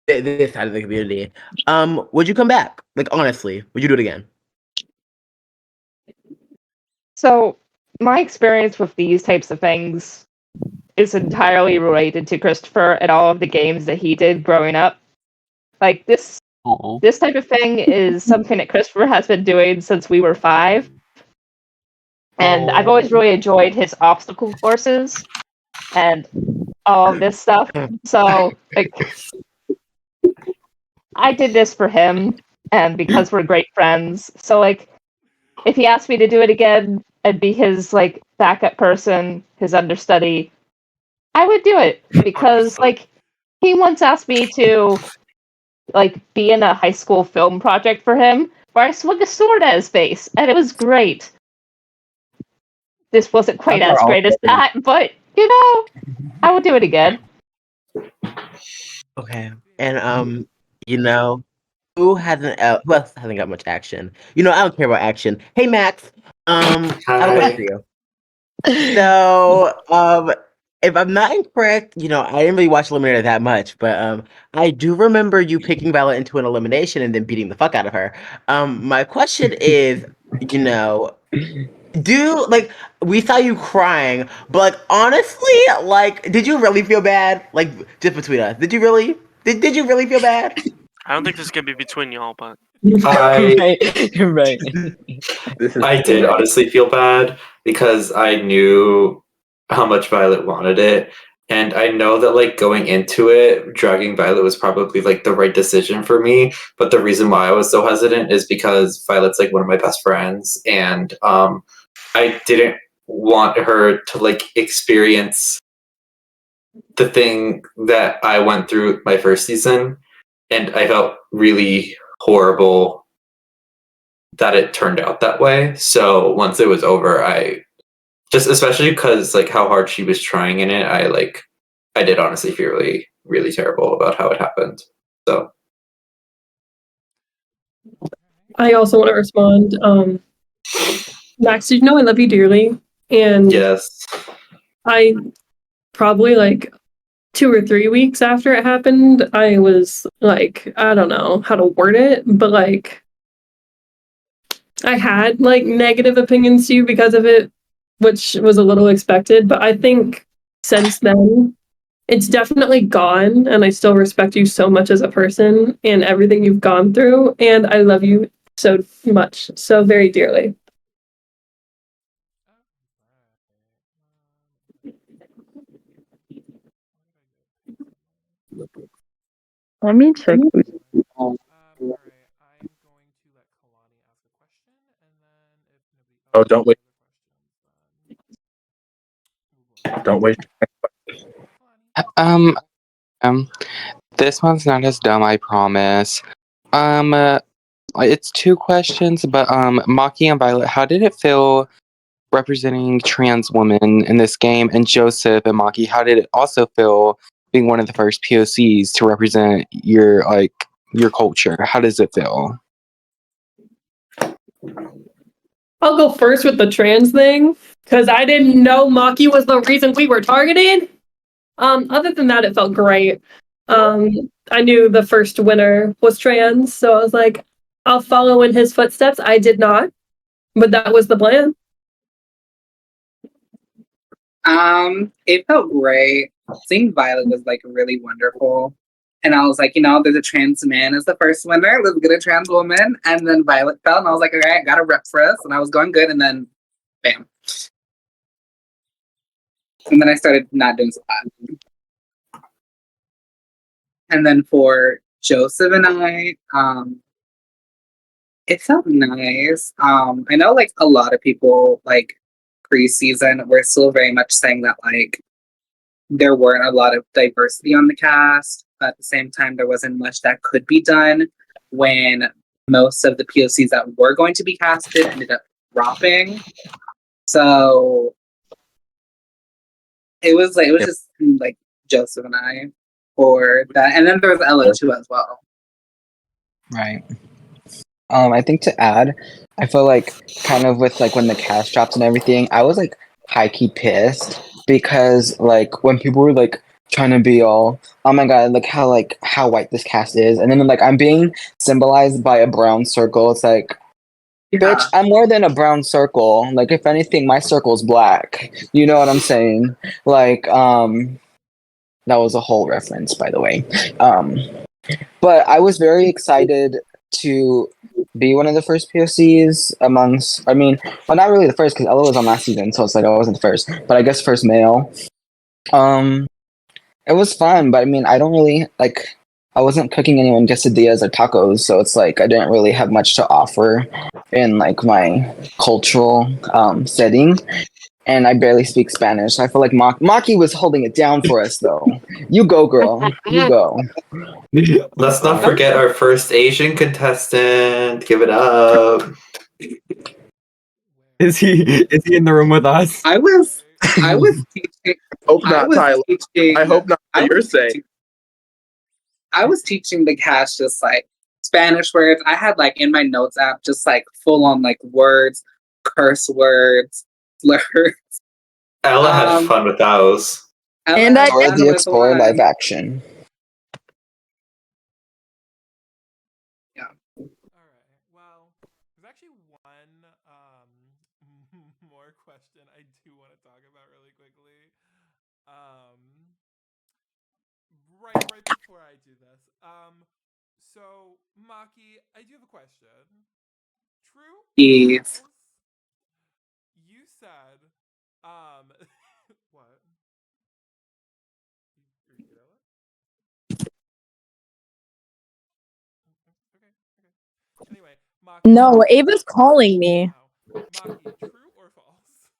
S13: side of the community. Would you come back? Like honestly, would you do it again?
S8: So my experience with these types of things is entirely related to Christopher and all of the games that he did growing up. Like this type of thing is something that Christopher has been doing since we were 5. And I've always really enjoyed his obstacle courses and all of this stuff. So like I did this for him and because we're great friends. So like if he asked me to do it again, I'd be his like backup person, his understudy. I would do it because like he once asked me to like be in a high school film project for him where I swung a sword at his face and it was great. This wasn't quite as great as that, but I would do it again.
S13: Okay. And who hasn't got much action? I don't care about action. Hey Max, I have a question for you. So, if I'm not incorrect, I didn't really watch Eliminator that much, but I do remember you picking Violet into an elimination and then beating the fuck out of her. My question is, we saw you crying, but like honestly, like, did you really feel bad? Like, just between us, did you really? Did you really feel bad?
S4: I don't think this is gonna be between y'all, but
S20: I
S2: right.
S20: I did honestly feel bad because I knew how much Violet wanted it. And I know that like going into it, dragging Violet was probably like the right decision for me. But the reason why I was so hesitant is because Violet's like one of my best friends, and I didn't want her to like experience the thing that I went through my first season, and I felt really horrible that it turned out that way. So once it was over, I just, especially because like how hard she was trying in it, I did honestly feel really, really terrible about how it happened. So
S5: I also want to respond. Max, did you know I love you dearly? And
S20: yes,
S5: I probably like 2 or 3 weeks after it happened, I was like, I don't know how to word it, but like I had like negative opinions to you because of it, which was a little expected. But I think since then, it's definitely gone. And I still respect you so much as a person and everything you've gone through. And I love you so much, so very dearly.
S9: Let me check.
S10: Oh, don't wait. Don't wait.
S15: This one's not as dumb, I promise. It's 2 questions, but Maki and Violet, how did it feel representing trans women in this game? And Joseph and Maki, how did it also feel being one of the first POCs to represent your culture? How does it feel?
S5: I'll go first with the trans thing because I didn't know Maki was the reason we were targeted. Other than that, it felt great. I knew the first winner was trans, so I was like, I'll follow in his footsteps. I did not, but that was the plan.
S6: It felt great. Seeing Violet was like really wonderful. And I was like, there's a trans man as the first winner. Let's get a trans woman. And then Violet fell, and I was like, okay, I got a rep for us. And I was going good, and then bam. And then I started not doing so bad. And then for Joseph and I, it felt nice. I know like a lot of people like pre-season were still very much saying that like there weren't a lot of diversity on the cast. But at the same time, there wasn't much that could be done when most of the POCs that were going to be casted ended up dropping. So it was just like Joseph and I for that, and then there was Ella too as well.
S2: Right. I think to add, I feel like kind of with like when the cast dropped and everything, I was like high key pissed because like when people were like trying to be all, oh my god, like how white this cast is, and then like I'm being symbolized by a brown circle. It's like, bitch, I'm more than a brown circle. Like if anything, my circle's black. You know what I'm saying? Like that was a whole reference, by the way. But I was very excited to be one of the first POCs amongst. I mean, well, not really the first because Ella was on last season, so it's like I wasn't the first, but I guess first male. It was fun, but I mean, I don't really like. I wasn't cooking anyone quesadillas or tacos, so it's like I didn't really have much to offer in like my cultural setting. And I barely speak Spanish. So I feel like Maki was holding it down for us, though. You go, girl. You go.
S20: Let's not forget our first Asian contestant. Give it up.
S12: Is he in the room with us?
S6: I was teaching.
S10: Hope not, Tyler. I hope not. What you're saying.
S6: I was teaching the cast just like Spanish words. I had like in my notes app just like full on like words, curse words, slurs.
S20: Ella had fun with those.
S2: And I did the Explorer live action.
S1: More question I do want to talk about really quickly. Right before I do this. So Maki, I do have a question. True?
S6: Yes.
S1: You said, what? Are you good, Ella? Okay. Anyway, Maki.
S9: No, Ava's calling me.
S1: Maki, true or false?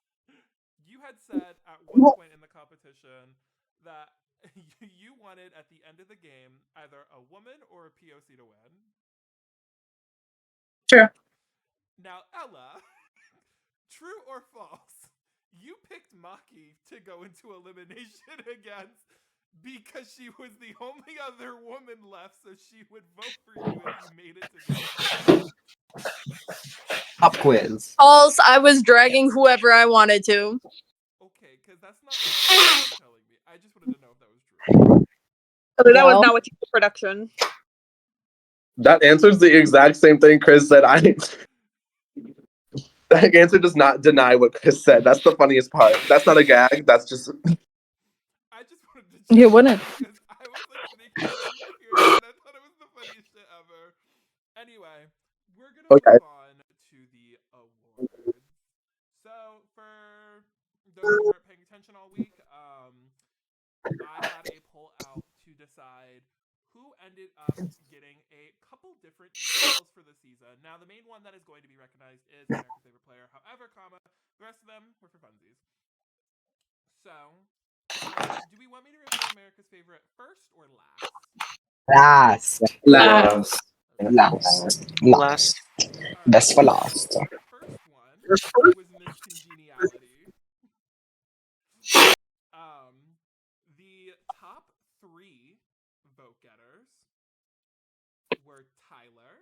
S1: You had said at one point in the competition that you wanted at the end of the game either a woman or a POC to win.
S6: Sure.
S1: Now, Ella, true or false? You picked Maki to go into elimination against because she was the only other woman left, so she would vote for you if you made it to the end.
S12: Pop quiz.
S9: False, I was dragging whoever I wanted to.
S1: Okay, because that's not what you're telling me. I just wanted to know if that was true.
S19: That was not what you did production.
S10: That answers the exact same thing Chris said. That answer does not deny what Chris said. That's the funniest part. That's not a gag. That's just.
S1: I just wanted to check
S9: You wouldn't.
S1: because I was like sitting here hearing it and I thought it was the funniest shit ever. Anyway, we're gonna move on to the awards. So for those who weren't paying attention all week, I had a poll out to decide who ended up getting a couple different titles for the season. Now, the main one that is going to be recognized is America's Favorite Player. However, the rest of them were for funsies. So, do we want me to reveal America's Favorite first or last?
S2: Last. Best for last.
S1: First one was Miss Congeniality. The top 3 vote getters were Tyler,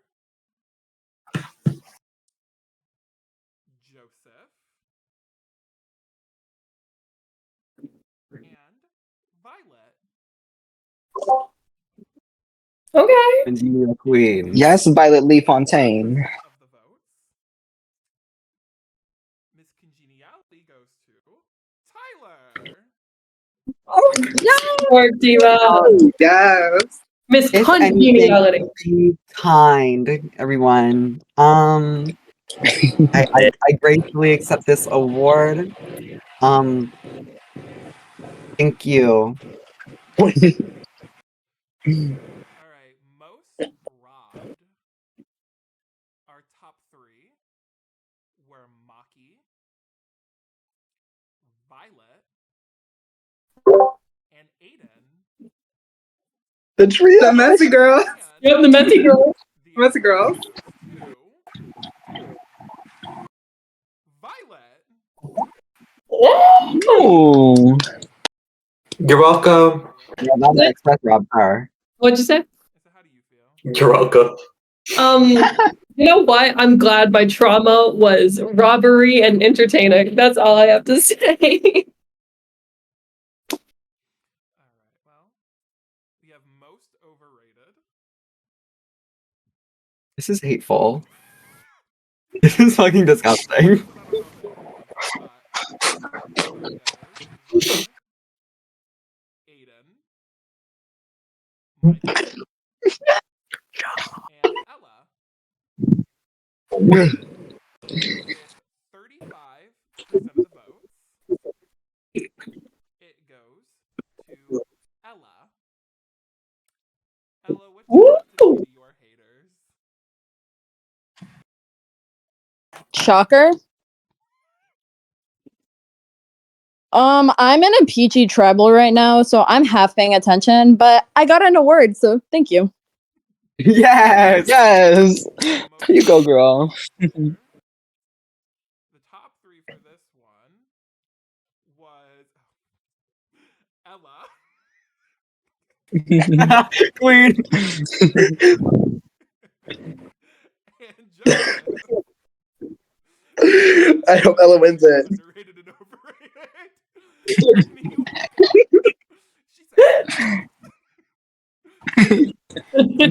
S1: Joseph, and Violet.
S5: Okay.
S12: Congenial queen.
S2: Yes, Violet Lee Fontaine.
S1: Miss Congeniality goes to Tyler.
S5: Oh, yes! Or Diva.
S6: Yes.
S5: Miss
S12: If
S5: Congeniality.
S12: anything, be kind, everyone. I gratefully accept this award. Thank you.
S1: Alright, most robbed. Our top 3 were Maki, Violet, and Aidan.
S3: The trio.
S6: The messy girl.
S5: Yep, the messy girl.
S6: Messy girls.
S1: Violet.
S12: Oh.
S20: You're welcome.
S12: Yeah, that express robbed her.
S5: What'd you say?
S20: You're welcome.
S5: You know what? I'm glad my trauma was robbery and entertaining. That's all I have to say.
S1: We have most overrated.
S12: This is hateful. This is fucking disgusting.
S1: Aidan. Michael. And Ella. With 35% of the votes, it goes to Ella. Ella, what do you want to say to your haters?
S9: Shocker. I'm in a peachy treble right now, so I'm half paying attention, but I got an award, so thank you.
S12: Yes!
S2: Yes! There you go, girl.
S1: The top three for this one was Ella.
S12: Queen.
S1: And Joseph.
S3: I hope Ella wins it.
S1: Underrated and overrated.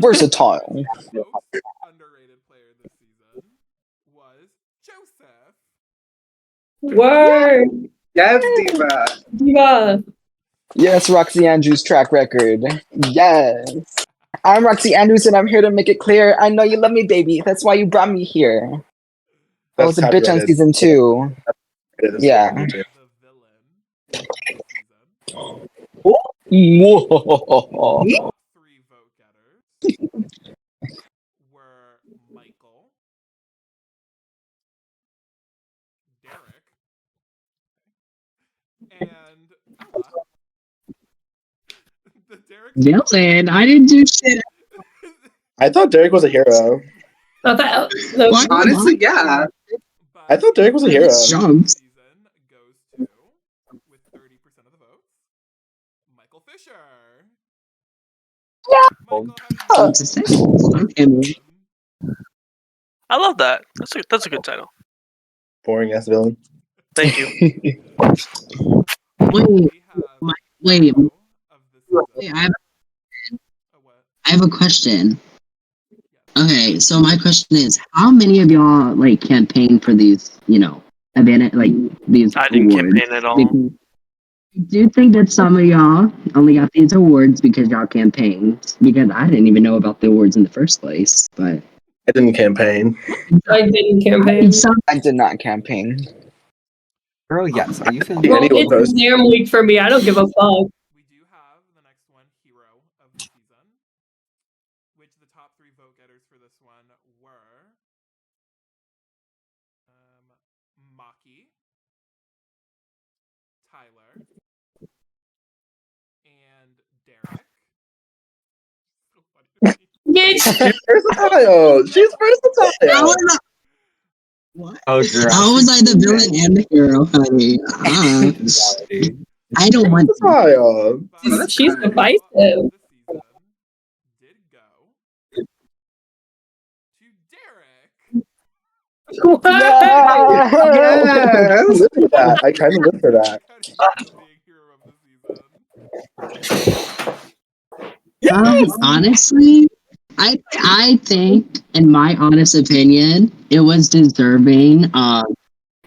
S2: Versatile.
S1: Most underrated player this season was Joseph.
S5: Word.
S6: Yes, Diva.
S5: Diva.
S2: Yes, Roxy Andrews' track record. Yes. I'm Roxy Andrews, and I'm here to make it clear. I know you love me, baby. That's why you brought me here. I was a bitch on season 2. Yeah. Whoa.
S1: Three vote getters were Michael, Derek, and Ella. The Derek.
S11: Dylan, I didn't do shit.
S3: I thought Derek was a hero.
S6: Honestly, yeah.
S3: I thought Derek was a hero.
S11: Jumps.
S1: Season goes to, with 30% of the votes, Michael Fisher. Michael, how do you
S4: I love that. That's a good title.
S3: Boring ass villain.
S4: Thank you.
S11: Wait, I have a question. Okay, so my question is, how many of y'all like campaigned for these, these
S4: I didn't
S11: awards?
S4: campaign at all.
S11: Because I do think that some of y'all only got these awards because y'all campaigned. Because I didn't even know about the awards in the first place. But
S3: I didn't campaign.
S5: I didn't campaign.
S2: I did not campaign.
S12: Girl, yes. Are you feeling
S5: Well, it's damn weak for me. I don't give a fuck.
S1: We do have the next one, Hero of the Season, which the top three vote getters for this one were Maki, Tyler, and Derek.
S3: She's versatile. She's versatile.
S12: Oh, girl.
S11: how was I the villain and the hero, honey? I don't want to.
S5: She's divisive.
S1: Did go to Derek.
S5: What?
S3: Yes. Live for that. I kind of live for that.
S11: Honestly, I think, in my honest opinion, it was deserving. I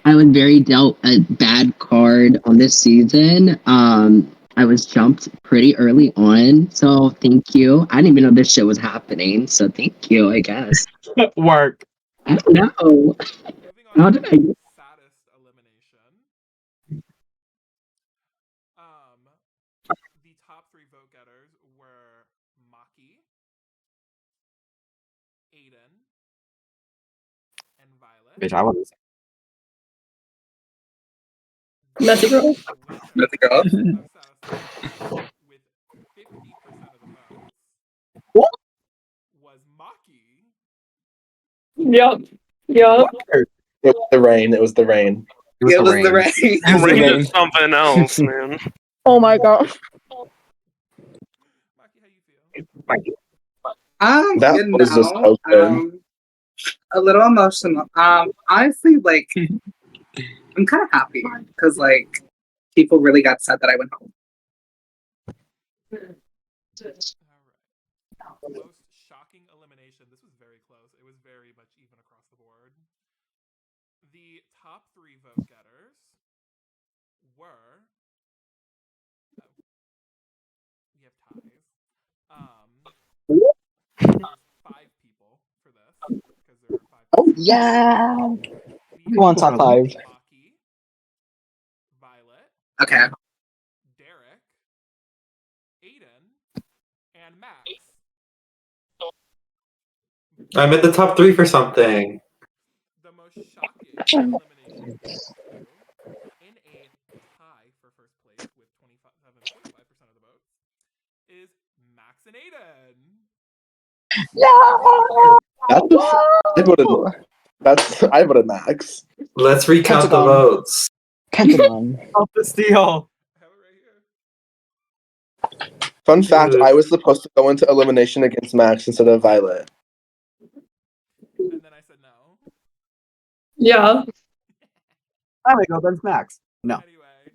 S11: was very dealt a bad card on this season. I was jumped pretty early on, so thank you. I didn't even know this shit was happening, so thank you, I guess.
S12: Work.
S11: I don't know. How did I do?
S1: Saddest elimination. The top three vote getters were Maki, Aidan, and Violet.
S12: Bitch, I want to
S5: Messy girl.
S3: Messy girl.
S1: With 50% of the votes,
S5: Yep. Yep.
S10: It was the rain. It was the rain.
S12: It was
S6: It
S12: the
S6: was
S12: rain.
S6: the rain.
S12: It was the
S4: Rain
S12: rain.
S4: is something else, man.
S9: Oh my gosh.
S10: That
S6: You
S10: was just
S6: know,
S10: so good.
S6: a little emotional. Honestly, like, I'm kind of happy because, like, people really got sad that I went home.
S1: Most shocking elimination. This was very close. It was very much even across the board. The top 3 vote getters were. Oh, we have ties. There's 5 people for this because there are 5
S2: Oh
S1: people.
S2: yeah.
S1: We
S2: You want top
S1: have
S2: 5?
S1: Maki, Violet,
S6: Okay.
S1: Derek, Aidan, and Max.
S20: I'm in the top 3 for something.
S1: The most shocking elimination goes to, in a tie for first place with 27.5% of the votes, is Max and Aidan.
S10: I voted Max.
S20: Let's recount the votes.
S2: Pentagon.
S12: Off the steal.
S10: Fun fact: I was supposed to go into elimination against Max instead of Violet.
S1: And then I said no.
S5: Yeah.
S12: I would go against Max. No.
S1: Anyway,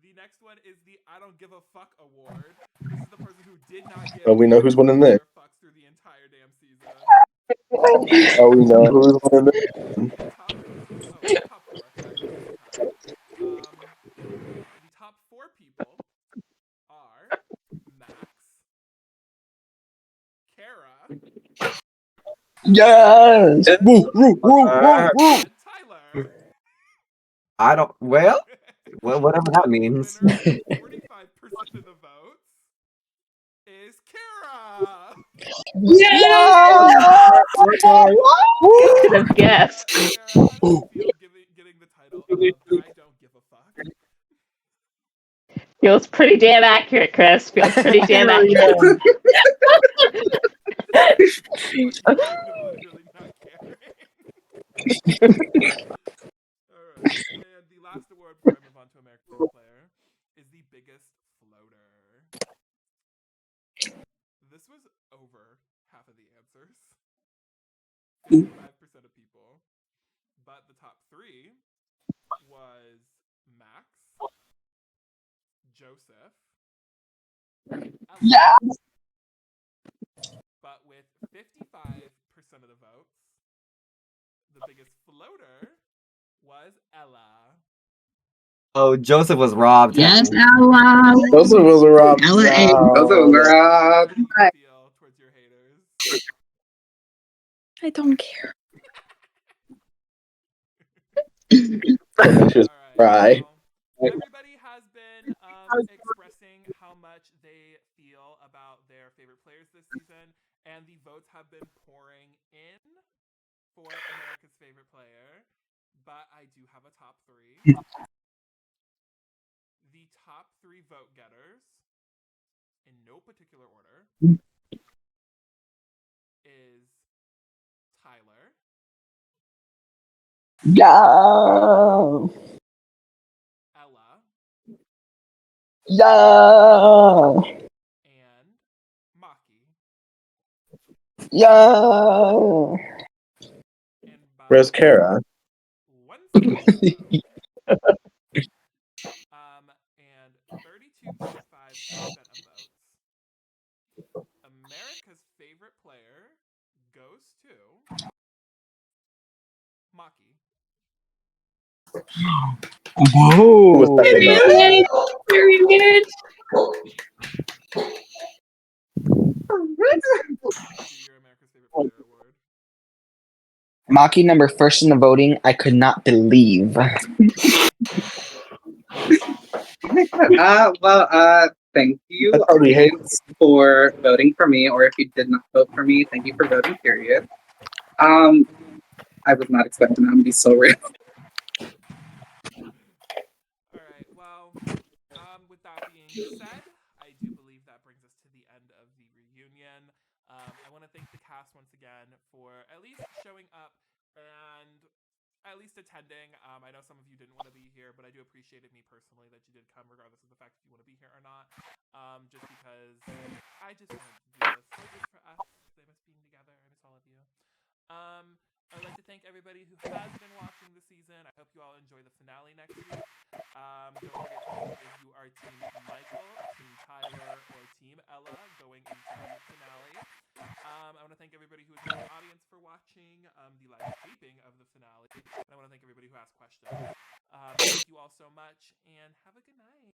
S1: the next one is the I don't give a fuck award. This is the person who did not give
S10: Oh, we know who's winning this.
S1: their fucks through the entire damn season.
S10: Oh, we know who's winning this.
S1: The top 4. Sorry, this is a tie. The top 4 people are Max, Cara,
S2: Yes. Woo, woo, woo, woo, woo.
S1: and Tyler.
S12: I don't. Well, whatever that means.
S1: Winner with 45% of the votes is Cara.
S8: Yeah! Who could have guessed?
S1: Cara, how does it feel getting the title of I don't give a fuck?
S8: Feels pretty damn accurate, Chris. Feels pretty damn accurate.
S1: Literally not caring. Alright, and the last award before I move on to America's Favorite Player is the biggest floater. This was over half of the answers. 55% of people. But the top 3 was Max, Joseph, Ella. But with 55% of the votes, the biggest floater was Ella.
S12: Oh, Joseph was robbed.
S11: Yes,
S12: technically.
S11: Ella.
S10: Joseph was robbed.
S11: Ella ate.
S6: Joseph was robbed.
S1: How do you feel towards your haters?
S9: I don't care.
S10: Right.
S1: Everybody has been expressing how much they feel about their favorite players this season, and the votes have been pouring in for America's Favorite Player. But I do have a top 3. The top 3 vote getters, in no particular order, is Tyler,
S2: Yeah.
S1: Ella,
S2: Yeah.
S1: and Maki.
S2: Yeah.
S1: And by
S10: Where's Cara?
S1: 1 second, and 32.5% of votes, America's Favorite Player goes to Maki.
S2: Whoa.
S5: Period. Period.
S1: Maki, your America's Favorite Player award.
S2: Maki number first in the voting. I could not believe.
S6: Thank you,
S10: That's how we hate.
S6: audience, for voting for me, or if you did not vote for me, thank you for voting, period. I was not expecting that to be so real.
S1: Alright, well, with that being said, I do believe that brings us to the end of the reunion. I want to thank the cast once again for at least showing up and at least attending. I know some of you didn't want to be here, but I do appreciate it, me personally, that you did come, regardless of the fact if you want to be here or not. Just because I just wanted to do this just for us. I miss being together. I miss all of you. I'd like to thank everybody who has been watching the season. I hope you all enjoy the finale next week. Don't forget to vote if you are Team Michael, Team Tyler, or Team Ella going into the finale. I want to thank everybody who was in the audience for watching the live taping of the finale. And I want to thank everybody who asked questions. Thank you all so much, and have a good night.